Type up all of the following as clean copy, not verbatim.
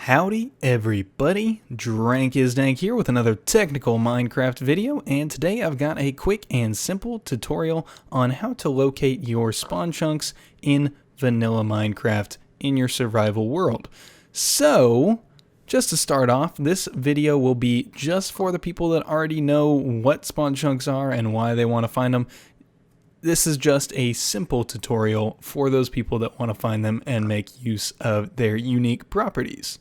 Howdy everybody, Drank is Dank here with another technical Minecraft video, and today I've got a quick and simple tutorial on how to locate your spawn chunks in vanilla Minecraft in your survival world. So, just to start off, this video will be just for the people that already know what spawn chunks are and why they want to find them. This is just a simple tutorial for those people that want to find them and make use of their unique properties.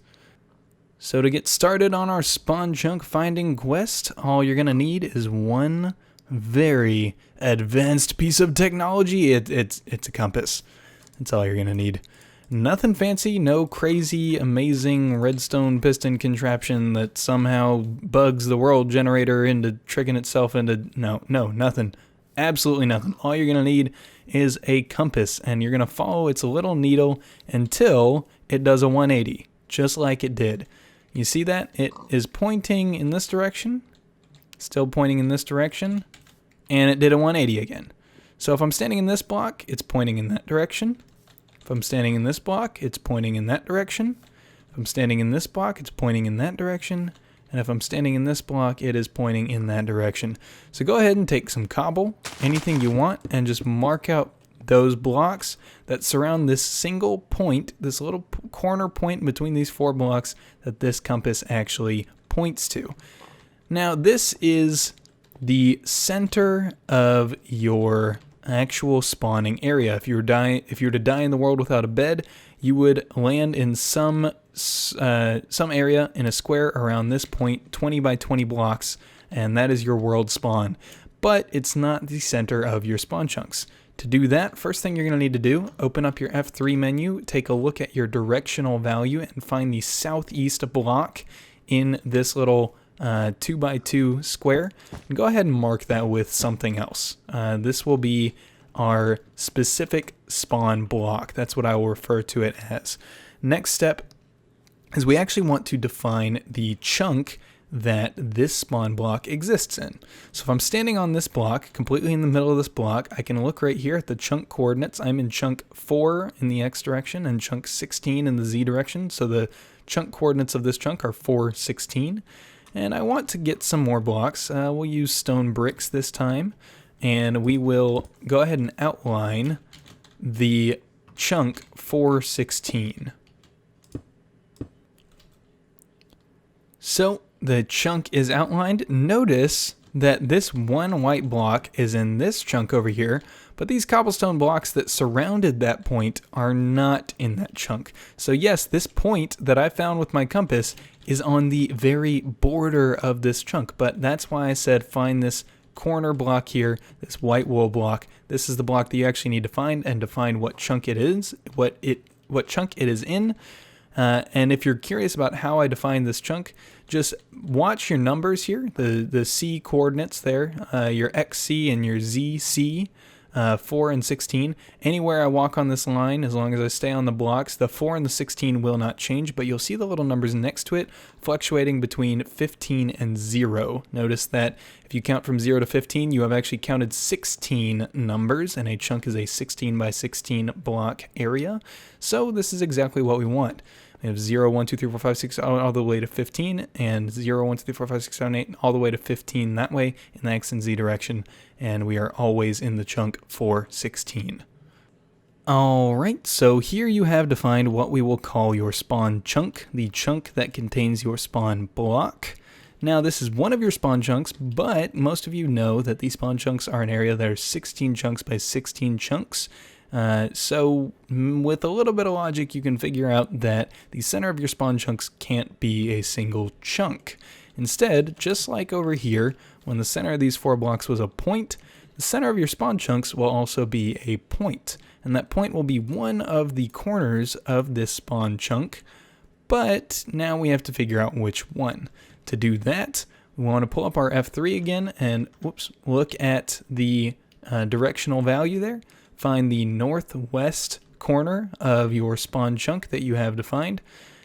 So to get started on our spawn chunk finding quest, all you're going to need is one very advanced piece of technology. It's a compass. That's all you're going to need. Nothing fancy, no crazy, amazing redstone piston contraption that somehow bugs the world generator into tricking itself into... No, nothing. Absolutely nothing. All you're going to need is a compass, and you're going to follow its little needle until it does a 180, just like it did. You see that? It is pointing in this direction, still pointing in this direction, and it did a 180 again. So if I'm standing in this block, it's pointing in that direction. If I'm standing in this block, it's pointing in that direction. If I'm standing in this block, it's pointing in that direction. And if I'm standing in this block, it is pointing in that direction. So go ahead and take some cobble, anything you want, and just mark out those blocks that surround this single point, this little corner point between these four blocks that this compass actually points to. Now this is the center of your actual spawning area. If you were to die in the world without a bed, you would land in some area in a square around this point, 20 by 20 blocks, and that is your world spawn. But it's not the center of your spawn chunks. To do that, first thing you're going to need to do, open up your F3 menu, take a look at your directional value, and find the southeast block in this little 2 by 2 square. And go ahead and mark that with something else. This will be our specific spawn block. That's what I will refer to it as. Next step is we actually want to define the chunk that this spawn block exists in. So if I'm standing on this block, completely in the middle of this block, I can look right here at the chunk coordinates. I'm in chunk 4 in the X direction and chunk 16 in the Z direction. So the chunk coordinates of this chunk are 4, 16. And I want to get some more blocks. We'll use stone bricks this time. And we will go ahead and outline the chunk 416. So the chunk is outlined. Notice that this one white block is in this chunk over here, but these cobblestone blocks that surrounded that point are not in that chunk. So yes, this point that I found with my compass is on the very border of this chunk, but that's why I said find this corner block here, this white wool block. This is the block that you actually need to find and define what chunk it is, what chunk it is in. And if you're curious about how I define this chunk, just watch your numbers here, the C coordinates there, your XC and your ZC, 4 and 16. Anywhere I walk on this line, as long as I stay on the blocks, the 4 and the 16 will not change, but you'll see the little numbers next to it fluctuating between 15 and 0. Notice that if you count from 0 to 15, you have actually counted 16 numbers, and a chunk is a 16 by 16 block area. So this is exactly what we want. We have 0, 1, 2, 3, 4, 5, 6, all the way to 15, and 0, 1, 2, 3, 4, 5, 6, 7, 8, all the way to 15 that way in the X and Z direction, and we are always in the chunk 416. Alright, so here you have defined what we will call your spawn chunk, the chunk that contains your spawn block. Now this is one of your spawn chunks, but most of you know that these spawn chunks are an area that are 16 chunks by 16 chunks. So with a little bit of logic, you can figure out that the center of your spawn chunks can't be a single chunk. Instead, just like over here, when the center of these 4 blocks was a point, the center of your spawn chunks will also be a point. And that point will be one of the corners of this spawn chunk. But now we have to figure out which one. To do that, we want to pull up our F3 again and look at the directional value there. Find the northwest corner of your spawn chunk that you have defined,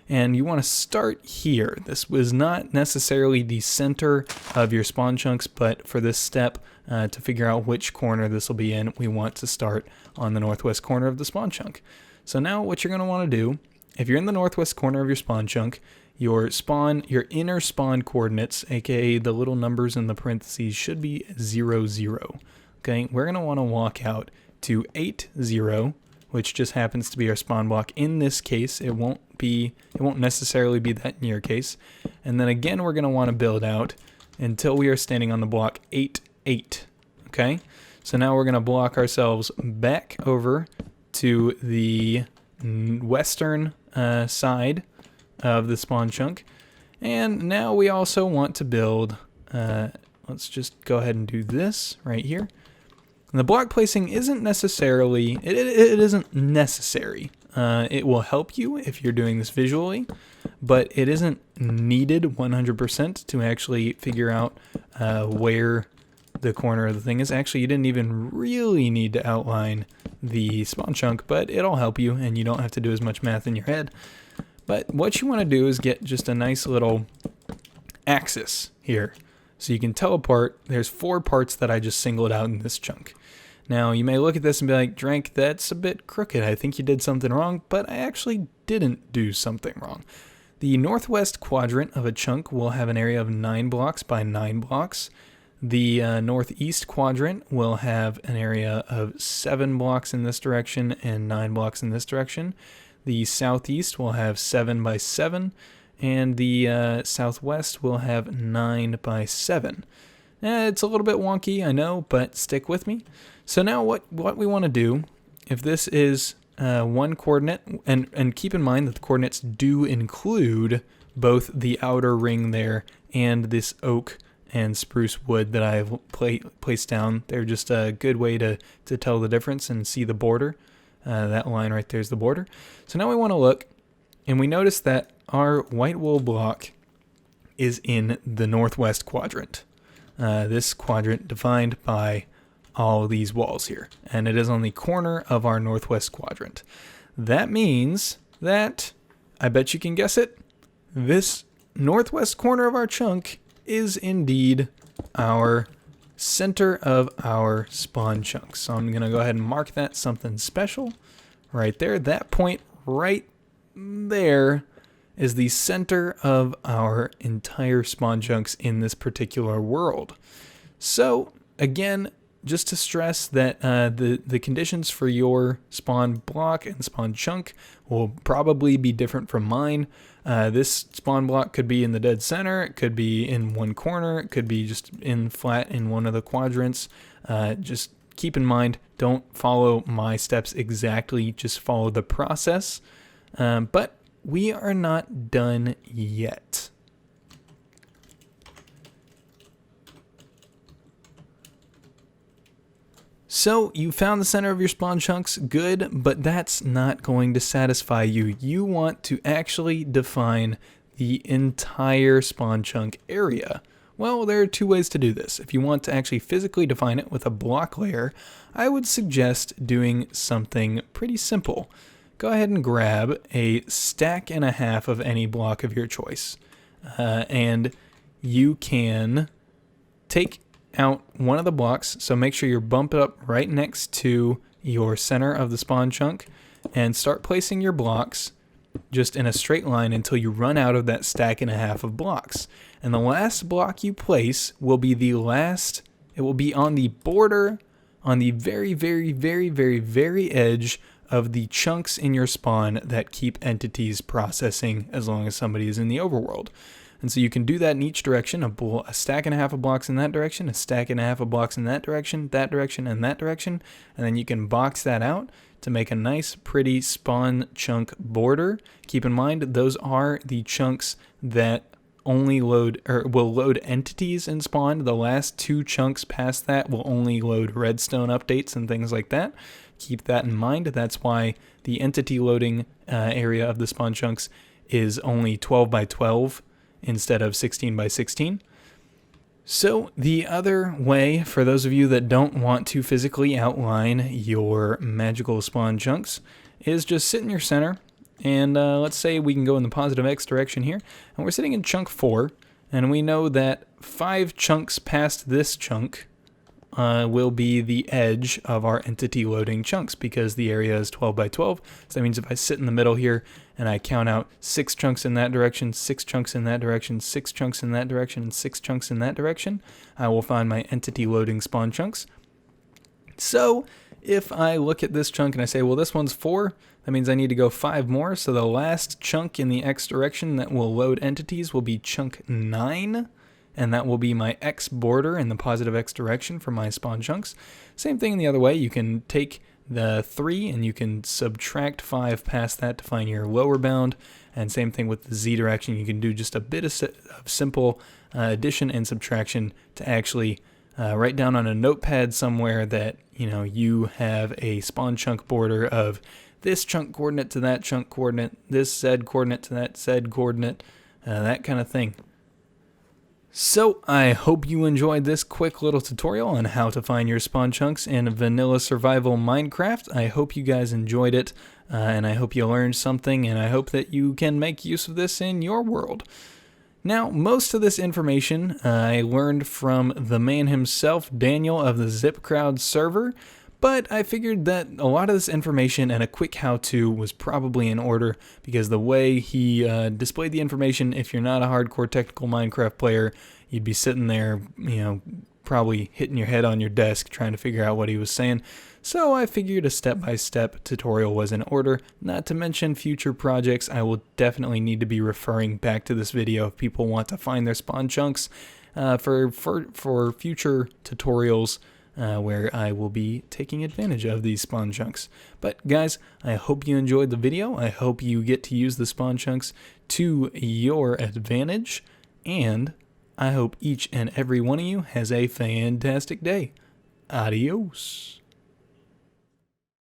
and you want to start here. This was not necessarily the center of your spawn chunks, but for this step, to figure out which corner this will be in, we want to start on the northwest corner of the spawn chunk. So now what you're going to want to do if you're in the northwest corner of your spawn chunk, your inner spawn coordinates, aka the little numbers in the parentheses, should be 0, 0. Okay, we're gonna want to walk out to 8, 0, which just happens to be our spawn block in this case. It won't necessarily be that in your case. And then again, we're gonna want to build out until we are standing on the block 8, 8. Okay, so now we're gonna block ourselves back over to the western side of the spawn chunk, and now we also want to build, let's just go ahead and do this right here. And the block placing isn't necessarily, it isn't necessary. It will help you if you're doing this visually, but it isn't needed 100% to actually figure out where the corner of the thing is. Actually, you didn't even really need to outline the spawn chunk, but it'll help you and you don't have to do as much math in your head. But what you want to do is get just a nice little axis here. So you can tell apart, there's 4 parts that I just singled out in this chunk. Now you may look at this and be like, Drank, that's a bit crooked. I think you did something wrong, but I actually didn't do something wrong. The northwest quadrant of a chunk will have an area of 9 blocks by 9 blocks. The northeast quadrant will have an area of 7 blocks in this direction and 9 blocks in this direction. The southeast will have 7 by 7, and the southwest will have 9 by 7. It's a little bit wonky, I know, but stick with me. So now what we want to do, if this is one coordinate, and keep in mind that the coordinates do include both the outer ring there and this oak and spruce wood that I've placed down. They're just a good way to tell the difference and see the border. That line right there is the border. So now we want to look, and we notice that our white wool block is in the northwest quadrant. This quadrant defined by all these walls here, and it is on the corner of our northwest quadrant. That means that, I bet you can guess it, this northwest corner of our chunk is indeed our center of our spawn chunk. So I'm going to go ahead and mark that something special right there. That point right there is the center of our entire spawn chunks in this particular world. So again, just to stress that the conditions for your spawn block and spawn chunk will probably be different from mine. This spawn block could be in the dead center, it could be in one corner, it could be just in flat in one of the quadrants. Just keep in mind, don't follow my steps exactly, just follow the process. But we are not done yet. So you found the center of your spawn chunks, good, but that's not going to satisfy you. You want to actually define the entire spawn chunk area. Well, there are 2 ways to do this. If you want to actually physically define it with a block layer, I would suggest doing something pretty simple. Go ahead and grab a stack and a half of any block of your choice. And you can take out one of the blocks, so make sure you're bumped up right next to your center of the spawn chunk, and start placing your blocks just in a straight line until you run out of that stack and a half of blocks. And the last block you place will be the last, it will be on the border, on the very, very, very, very, very edge of the chunks in your spawn that keep entities processing as long as somebody is in the overworld. And so you can do that in each direction, a stack and a half of blocks in that direction, a stack and a half of blocks in that direction, and that direction, and then you can box that out to make a nice, pretty spawn chunk border. Keep in mind, those are the chunks that only load, or will load entities in spawn. The last 2 chunks past that will only load redstone updates and things like that. Keep that in mind. That's why the entity loading area of the spawn chunks is only 12 by 12. Instead of 16 by 16. So the other way, for those of you that don't want to physically outline your magical spawn chunks, is just sit in your center, and let's say we can go in the positive X direction here, and we're sitting in chunk 4, and we know that 5 chunks past this chunk will be the edge of our entity loading chunks, because the area is 12 by 12. So that means if I sit in the middle here and I count out 6 chunks in that direction, 6 chunks in that direction, 6 chunks in that direction, and 6 chunks in that direction, I will find my entity loading spawn chunks. So if I look at this chunk and I say, well, this one's 4, that means I need to go 5 more. So the last chunk in the X direction that will load entities will be chunk 9. And that will be my X border in the positive X direction for my spawn chunks. Same thing the other way. You can take the 3 and you can subtract 5 past that to find your lower bound. And same thing with the Z direction. You can do just a bit of simple addition and subtraction to actually write down on a notepad somewhere that you have a spawn chunk border of this chunk coordinate to that chunk coordinate, this Z coordinate to that Z coordinate, that kind of thing. So I hope you enjoyed this quick little tutorial on how to find your spawn chunks in vanilla survival Minecraft. I hope you guys enjoyed it, and I hope you learned something, and I hope that you can make use of this in your world. Now, most of this information I learned from the man himself, Daniel of the ZipCrowd server, but I figured that a lot of this information and a quick how-to was probably in order, because the way he displayed the information, if you're not a hardcore technical Minecraft player, you'd be sitting there, probably hitting your head on your desk trying to figure out what he was saying. So I figured a step-by-step tutorial was in order. Not to mention future projects, I will definitely need to be referring back to this video if people want to find their spawn chunks for future tutorials. Where I will be taking advantage of these spawn chunks. But guys, I hope you enjoyed the video. I hope you get to use the spawn chunks to your advantage. And I hope each and every one of you has a fantastic day. Adios.